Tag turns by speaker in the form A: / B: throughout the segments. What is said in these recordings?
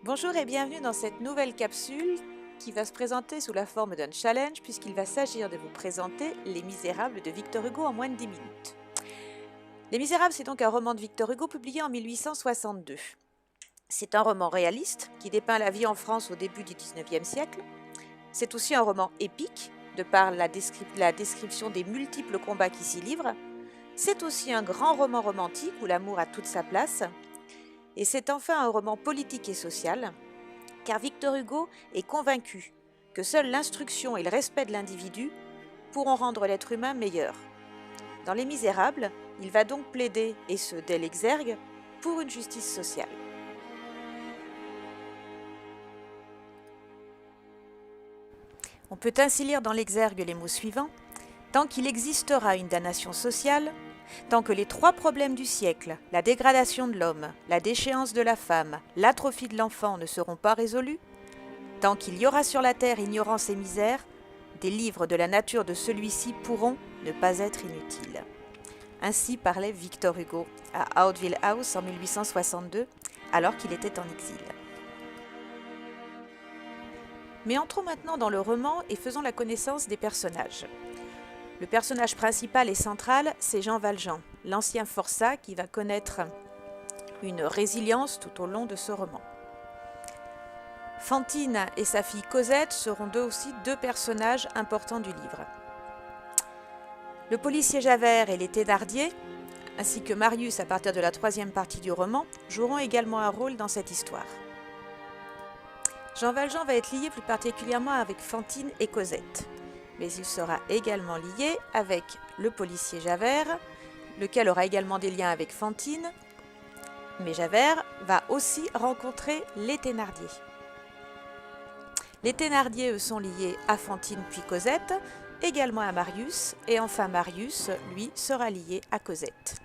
A: Bonjour et bienvenue dans cette nouvelle capsule qui va se présenter sous la forme d'un challenge puisqu'il va s'agir de vous présenter Les Misérables de Victor Hugo en moins de 10 minutes. Les Misérables, c'est donc un roman de Victor Hugo publié en 1862. C'est un roman réaliste qui dépeint la vie en France au début du XIXe siècle. C'est aussi un roman épique de par la description des multiples combats qui s'y livrent. C'est aussi un grand roman romantique où l'amour a toute sa place. Et c'est enfin un roman politique et social, car Victor Hugo est convaincu que seule l'instruction et le respect de l'individu pourront rendre l'être humain meilleur. Dans Les Misérables, il va donc plaider, et ce dès l'exergue, pour une justice sociale. On peut ainsi lire dans l'exergue les mots suivants : tant qu'il existera une damnation sociale, tant que les trois problèmes du siècle, la dégradation de l'homme, la déchéance de la femme, l'atrophie de l'enfant ne seront pas résolus, tant qu'il y aura sur la terre ignorance et misère, des livres de la nature de celui-ci pourront ne pas être inutiles. Ainsi parlait Victor Hugo à Hauteville House en 1862, alors qu'il était en exil. Mais entrons maintenant dans le roman et faisons la connaissance des personnages. Le personnage principal et central, c'est Jean Valjean, l'ancien forçat qui va connaître une résilience tout au long de ce roman. Fantine et sa fille Cosette seront d'eux aussi deux personnages importants du livre. Le policier Javert et les Thénardier, ainsi que Marius à partir de la troisième partie du roman, joueront également un rôle dans cette histoire. Jean Valjean va être lié plus particulièrement avec Fantine et Cosette. Mais il sera également lié avec le policier Javert, lequel aura également des liens avec Fantine, mais Javert va aussi rencontrer les Thénardier. Les Thénardier, eux, sont liés à Fantine puis Cosette, également à Marius, et enfin Marius, lui, sera lié à Cosette.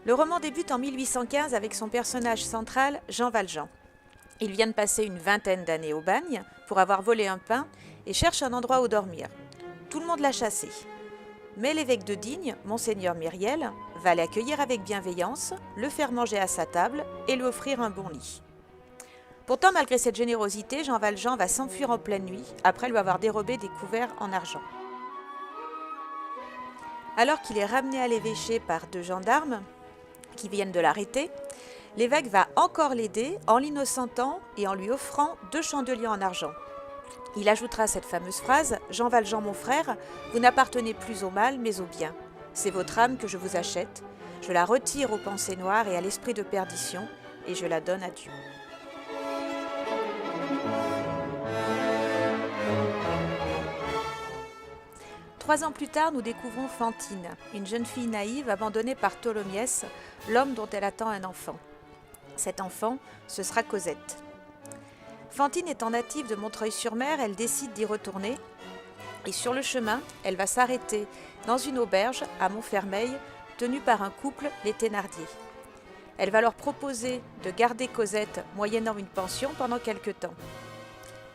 A: Le roman débute en 1815 avec son personnage central, Jean Valjean. Il vient de passer une vingtaine d'années au bagne pour avoir volé un pain et cherche un endroit où dormir. Tout le monde l'a chassé. Mais l'évêque de Digne, Monseigneur Myriel, va l'accueillir avec bienveillance, le faire manger à sa table et lui offrir un bon lit. Pourtant, malgré cette générosité, Jean Valjean va s'enfuir en pleine nuit après lui avoir dérobé des couverts en argent. Alors qu'il est ramené à l'évêché par deux gendarmes qui viennent de l'arrêter, l'évêque va encore l'aider en l'innocentant et en lui offrant 2 chandeliers en argent. Il ajoutera cette fameuse phrase : « Jean Valjean, mon frère, vous n'appartenez plus au mal, mais au bien. C'est votre âme que je vous achète. Je la retire aux pensées noires et à l'esprit de perdition, et je la donne à Dieu. » Trois ans plus tard, nous découvrons Fantine, une jeune fille naïve abandonnée par Tholomyès, l'homme dont elle attend un enfant. Cet enfant, ce sera Cosette. Fantine étant native de Montreuil-sur-Mer, elle décide d'y retourner. Et sur le chemin, elle va s'arrêter dans une auberge à Montfermeil, tenue par un couple, les Thénardier. Elle va leur proposer de garder Cosette moyennant une pension pendant quelque temps.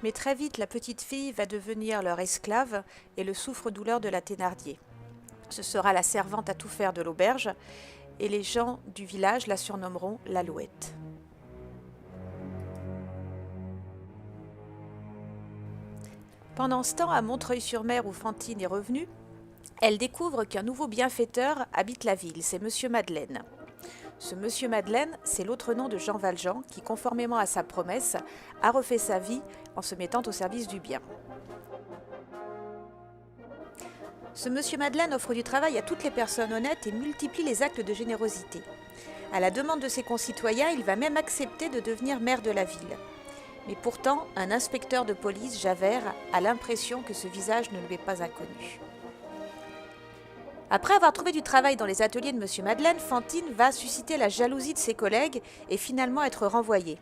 A: Mais très vite, la petite fille va devenir leur esclave et le souffre-douleur de la Thénardier. Ce sera la servante à tout faire de l'auberge, et les gens du village la surnommeront l'Alouette. Pendant ce temps, à Montreuil-sur-Mer où Fantine est revenue, elle découvre qu'un nouveau bienfaiteur habite la ville, c'est Monsieur Madeleine. Ce Monsieur Madeleine, c'est l'autre nom de Jean Valjean qui, conformément à sa promesse, a refait sa vie en se mettant au service du bien. Ce Monsieur Madeleine offre du travail à toutes les personnes honnêtes et multiplie les actes de générosité. À la demande de ses concitoyens, il va même accepter de devenir maire de la ville. Mais pourtant, un inspecteur de police, Javert, a l'impression que ce visage ne lui est pas inconnu. Après avoir trouvé du travail dans les ateliers de Monsieur Madeleine, Fantine va susciter la jalousie de ses collègues et finalement être renvoyée.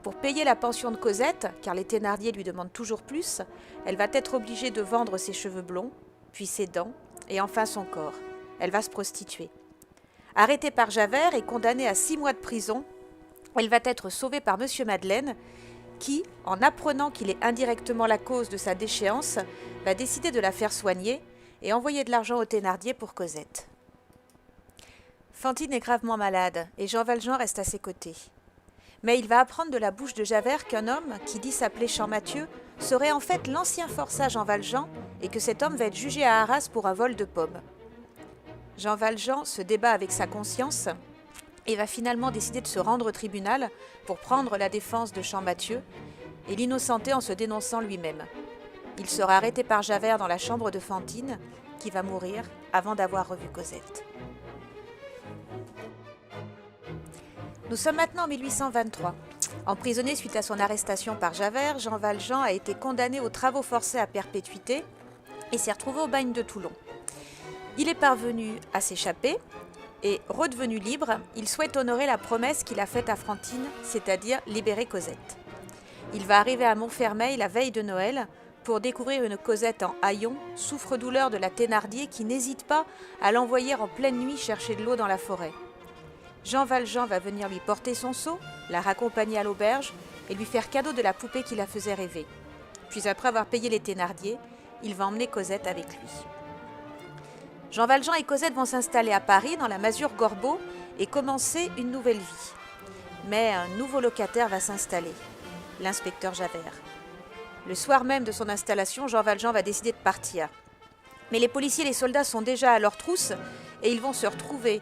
A: Pour payer la pension de Cosette, car les Thénardier lui demandent toujours plus, elle va être obligée de vendre ses cheveux blonds, puis ses dents, et enfin son corps. Elle va se prostituer. Arrêtée par Javert et condamnée à 6 mois de prison, elle va être sauvée par Monsieur Madeleine, qui, en apprenant qu'il est indirectement la cause de sa déchéance, va décider de la faire soigner et envoyer de l'argent aux Thénardier pour Cosette. Fantine est gravement malade et Jean Valjean reste à ses côtés. Mais il va apprendre de la bouche de Javert qu'un homme, qui dit s'appeler Champmathieu, serait en fait l'ancien forçat Jean Valjean et que cet homme va être jugé à Arras pour un vol de pommes. Jean Valjean se débat avec sa conscience et va finalement décider de se rendre au tribunal pour prendre la défense de Champmathieu et l'innocenter en se dénonçant lui-même. Il sera arrêté par Javert dans la chambre de Fantine, qui va mourir avant d'avoir revu Cosette. Nous sommes maintenant en 1823. Emprisonné suite à son arrestation par Javert, Jean Valjean a été condamné aux travaux forcés à perpétuité et s'est retrouvé au bagne de Toulon. Il est parvenu à s'échapper et, redevenu libre, il souhaite honorer la promesse qu'il a faite à Fantine, c'est-à-dire libérer Cosette. Il va arriver à Montfermeil la veille de Noël pour découvrir une Cosette en haillons, souffre-douleur de la Thénardier qui n'hésite pas à l'envoyer en pleine nuit chercher de l'eau dans la forêt. Jean Valjean va venir lui porter son seau, la raccompagner à l'auberge et lui faire cadeau de la poupée qui la faisait rêver. Puis après avoir payé les Thénardier, il va emmener Cosette avec lui. Jean Valjean et Cosette vont s'installer à Paris dans la masure Gorbeau et commencer une nouvelle vie. Mais un nouveau locataire va s'installer, l'inspecteur Javert. Le soir même de son installation, Jean Valjean va décider de partir. Mais les policiers et les soldats sont déjà à leur trousse et ils vont se retrouver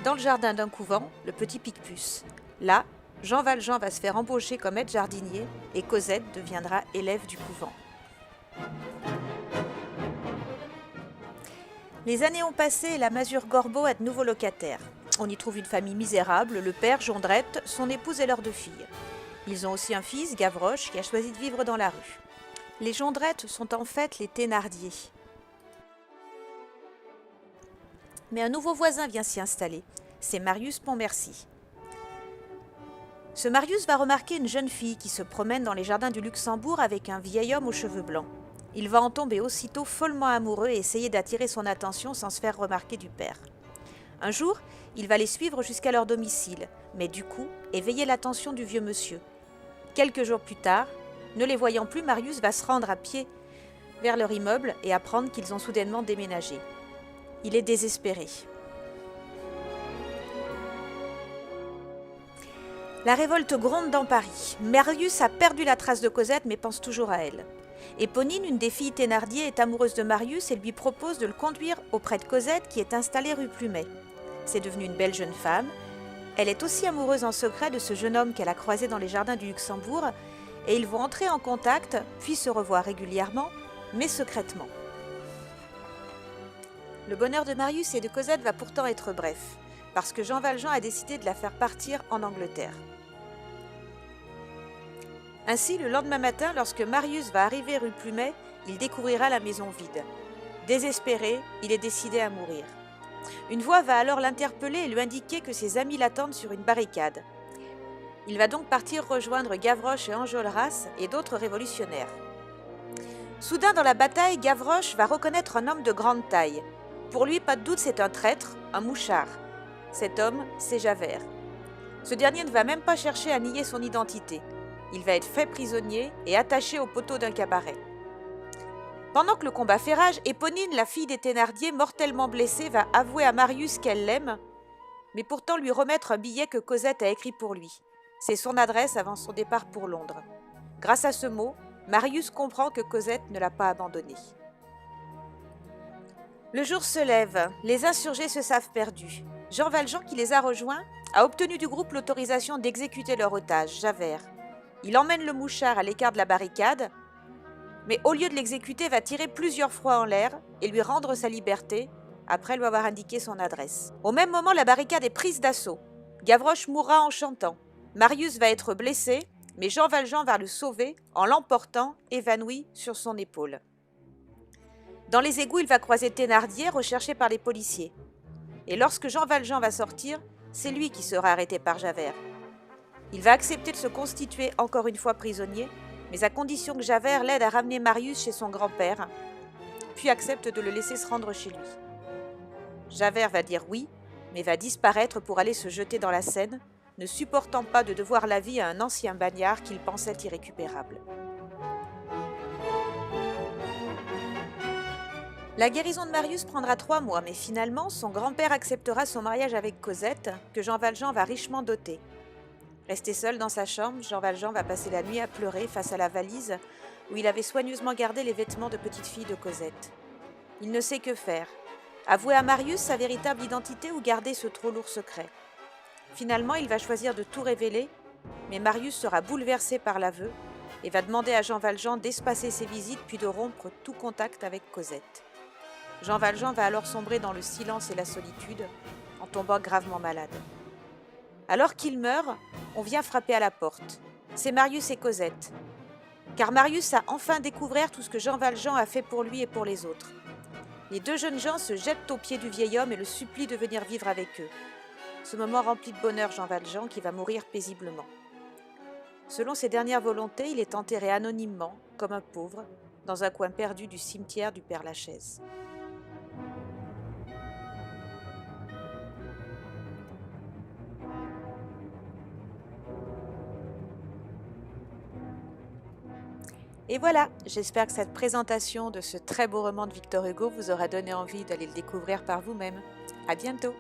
A: dans le jardin d'un couvent, le Petit Picpus. Là, Jean Valjean va se faire embaucher comme aide jardinier et Cosette deviendra élève du couvent. Les années ont passé et la masure Gorbeau a de nouveaux locataires. On y trouve une famille misérable, le père, Jondrette, son épouse et leurs 2 filles. Ils ont aussi un fils, Gavroche, qui a choisi de vivre dans la rue. Les Jondrette sont en fait les Thénardier. Mais un nouveau voisin vient s'y installer, c'est Marius Pontmercy. Ce Marius va remarquer une jeune fille qui se promène dans les jardins du Luxembourg avec un vieil homme aux cheveux blancs. Il va en tomber aussitôt follement amoureux et essayer d'attirer son attention sans se faire remarquer du père. Un jour, il va les suivre jusqu'à leur domicile, mais du coup, éveiller l'attention du vieux monsieur. Quelques jours plus tard, ne les voyant plus, Marius va se rendre à pied vers leur immeuble et apprendre qu'ils ont soudainement déménagé. Il est désespéré. La révolte gronde dans Paris. Marius a perdu la trace de Cosette mais pense toujours à elle. Éponine, une des filles Thénardier, est amoureuse de Marius et lui propose de le conduire auprès de Cosette qui est installée rue Plumet. C'est devenu une belle jeune femme. Elle est aussi amoureuse en secret de ce jeune homme qu'elle a croisé dans les jardins du Luxembourg et ils vont entrer en contact puis se revoir régulièrement mais secrètement. Le bonheur de Marius et de Cosette va pourtant être bref, parce que Jean Valjean a décidé de la faire partir en Angleterre. Ainsi, le lendemain matin, lorsque Marius va arriver rue Plumet, il découvrira la maison vide. Désespéré, il est décidé à mourir. Une voix va alors l'interpeller et lui indiquer que ses amis l'attendent sur une barricade. Il va donc partir rejoindre Gavroche et Enjolras et d'autres révolutionnaires. Soudain, dans la bataille, Gavroche va reconnaître un homme de grande taille. Pour lui, pas de doute, c'est un traître, un mouchard. Cet homme, c'est Javert. Ce dernier ne va même pas chercher à nier son identité. Il va être fait prisonnier et attaché au poteau d'un cabaret. Pendant que le combat fait rage, Éponine, la fille des Thénardier, mortellement blessée, va avouer à Marius qu'elle l'aime, mais pourtant lui remettre un billet que Cosette a écrit pour lui. C'est son adresse avant son départ pour Londres. Grâce à ce mot, Marius comprend que Cosette ne l'a pas abandonné. Le jour se lève, les insurgés se savent perdus. Jean Valjean, qui les a rejoints, a obtenu du groupe l'autorisation d'exécuter leur otage, Javert. Il emmène le mouchard à l'écart de la barricade, mais au lieu de l'exécuter, va tirer plusieurs fois en l'air et lui rendre sa liberté, après lui avoir indiqué son adresse. Au même moment, la barricade est prise d'assaut. Gavroche mourra en chantant. Marius va être blessé, mais Jean Valjean va le sauver en l'emportant, évanoui, sur son épaule. Dans les égouts, il va croiser Thénardier, recherché par les policiers. Et lorsque Jean Valjean va sortir, c'est lui qui sera arrêté par Javert. Il va accepter de se constituer encore une fois prisonnier, mais à condition que Javert l'aide à ramener Marius chez son grand-père, puis accepte de le laisser se rendre chez lui. Javert va dire oui, mais va disparaître pour aller se jeter dans la Seine, ne supportant pas de devoir la vie à un ancien bagnard qu'il pensait irrécupérable. La guérison de Marius prendra 3 mois, mais finalement, son grand-père acceptera son mariage avec Cosette, que Jean Valjean va richement doter. Resté seul dans sa chambre, Jean Valjean va passer la nuit à pleurer face à la valise où il avait soigneusement gardé les vêtements de petite fille de Cosette. Il ne sait que faire. Avouer à Marius sa véritable identité ou garder ce trop lourd secret. Finalement, il va choisir de tout révéler, mais Marius sera bouleversé par l'aveu et va demander à Jean Valjean d'espacer ses visites puis de rompre tout contact avec Cosette. Jean Valjean va alors sombrer dans le silence et la solitude, en tombant gravement malade. Alors qu'il meurt, on vient frapper à la porte. C'est Marius et Cosette. Car Marius a enfin découvert tout ce que Jean Valjean a fait pour lui et pour les autres. Les 2 jeunes gens se jettent aux pieds du vieil homme et le supplient de venir vivre avec eux. Ce moment remplit de bonheur Jean Valjean qui va mourir paisiblement. Selon ses dernières volontés, il est enterré anonymement, comme un pauvre, dans un coin perdu du cimetière du Père-Lachaise. Et voilà, j'espère que cette présentation de ce très beau roman de Victor Hugo vous aura donné envie d'aller le découvrir par vous-même. À bientôt!